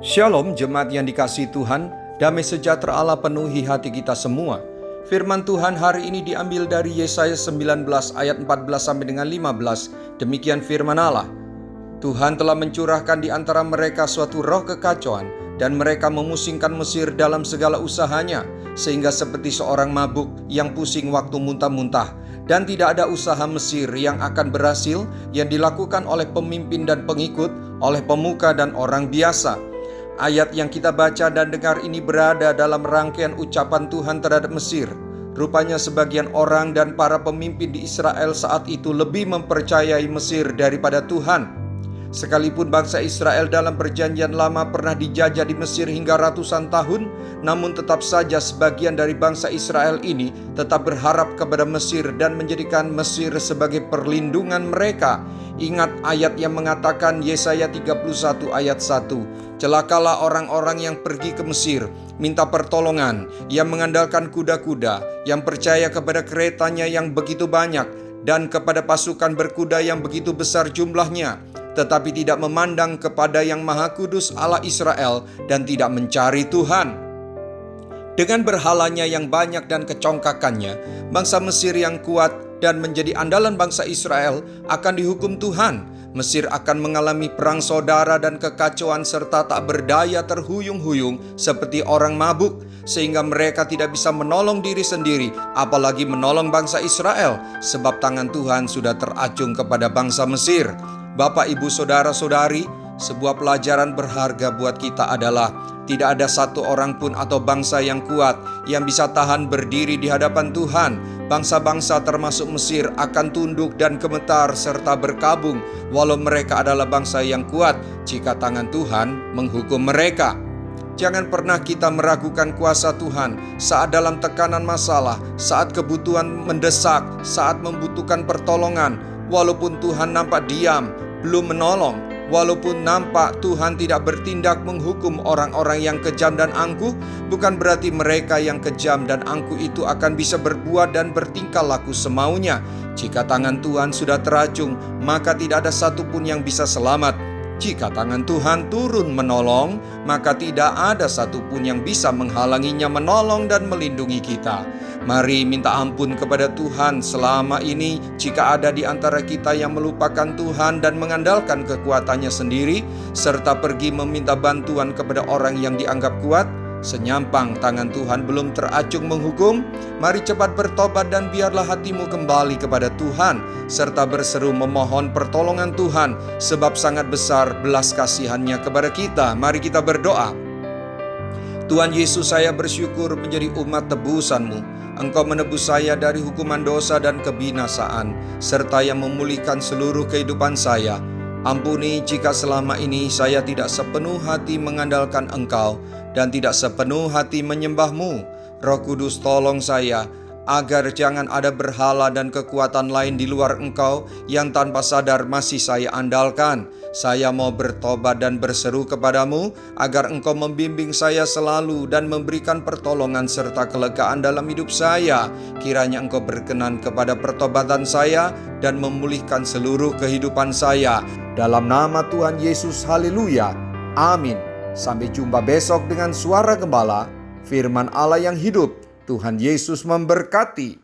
Shalom jemaat yang dikasihi Tuhan, damai sejahtera Allah penuhi hati kita semua. Firman Tuhan hari ini diambil dari Yesaya 19 ayat 14 sampai dengan 15. Demikian firman Allah. Tuhan telah mencurahkan di antara mereka suatu roh kekacauan, dan mereka memusingkan Mesir dalam segala usahanya, sehingga seperti seorang mabuk yang pusing waktu muntah-muntah. Dan tidak ada usaha Mesir yang akan berhasil yang dilakukan oleh pemimpin dan pengikut, oleh pemuka dan orang biasa. Ayat yang kita baca dan dengar ini berada dalam rangkaian ucapan Tuhan terhadap Mesir. Rupanya sebagian orang dan para pemimpin di Israel saat itu lebih mempercayai Mesir daripada Tuhan. Sekalipun bangsa Israel dalam perjanjian lama pernah dijajah di Mesir hingga ratusan tahun, namun tetap saja sebagian dari bangsa Israel ini tetap berharap kepada Mesir dan menjadikan Mesir sebagai perlindungan mereka. Ingat ayat yang mengatakan Yesaya 31 ayat 1. Celakalah orang-orang yang pergi ke Mesir, minta pertolongan, yang mengandalkan kuda-kuda, yang percaya kepada keretanya yang begitu banyak, dan kepada pasukan berkuda yang begitu besar jumlahnya, tetapi tidak memandang kepada Yang Maha Kudus Allah Israel dan tidak mencari Tuhan. Dengan berhalanya yang banyak dan kecongkakannya, bangsa Mesir yang kuat dan menjadi andalan bangsa Israel akan dihukum Tuhan. Mesir akan mengalami perang saudara dan kekacauan serta tak berdaya terhuyung-huyung seperti orang mabuk, sehingga mereka tidak bisa menolong diri sendiri, apalagi menolong bangsa Israel, sebab tangan Tuhan sudah teracung kepada bangsa Mesir. Bapak, Ibu, Saudara-saudari, sebuah pelajaran berharga buat kita adalah tidak ada satu orang pun atau bangsa yang kuat yang bisa tahan berdiri di hadapan Tuhan. Bangsa-bangsa termasuk Mesir akan tunduk dan gemetar serta berkabung walau mereka adalah bangsa yang kuat jika tangan Tuhan menghukum mereka. Jangan pernah kita meragukan kuasa Tuhan saat dalam tekanan masalah, saat kebutuhan mendesak, saat membutuhkan pertolongan. Walaupun Tuhan nampak diam, belum menolong, walaupun nampak Tuhan tidak bertindak menghukum orang-orang yang kejam dan angkuh, bukan berarti mereka yang kejam dan angkuh itu akan bisa berbuat dan bertingkah laku semaunya. Jika tangan Tuhan sudah teracung, maka tidak ada satupun yang bisa selamat. Jika tangan Tuhan turun menolong, maka tidak ada satupun yang bisa menghalanginya menolong dan melindungi kita. Mari minta ampun kepada Tuhan selama ini jika ada di antara kita yang melupakan Tuhan dan mengandalkan kekuatannya sendiri, serta pergi meminta bantuan kepada orang yang dianggap kuat. Senyampang tangan Tuhan belum teracung menghukum, mari cepat bertobat dan biarlah hatimu kembali kepada Tuhan, serta berseru memohon pertolongan Tuhan, sebab sangat besar belas kasihannya kepada kita. Mari kita berdoa. Tuhan Yesus, saya bersyukur menjadi umat tebusan-Mu. Engkau menebus saya dari hukuman dosa dan kebinasaan, serta yang memulihkan seluruh kehidupan saya. Ampuni jika selama ini saya tidak sepenuh hati mengandalkan Engkau dan tidak sepenuh hati menyembah-Mu. Roh Kudus, tolong saya agar jangan ada berhala dan kekuatan lain di luar Engkau yang tanpa sadar masih saya andalkan. Saya mau bertobat dan berseru kepadamu agar Engkau membimbing saya selalu dan memberikan pertolongan serta kelegaan dalam hidup saya. Kiranya Engkau berkenan kepada pertobatan saya dan memulihkan seluruh kehidupan saya. Dalam nama Tuhan Yesus, haleluya, amin. Sampai jumpa besok dengan Suara Gembala, firman Allah yang hidup. Tuhan Yesus memberkati.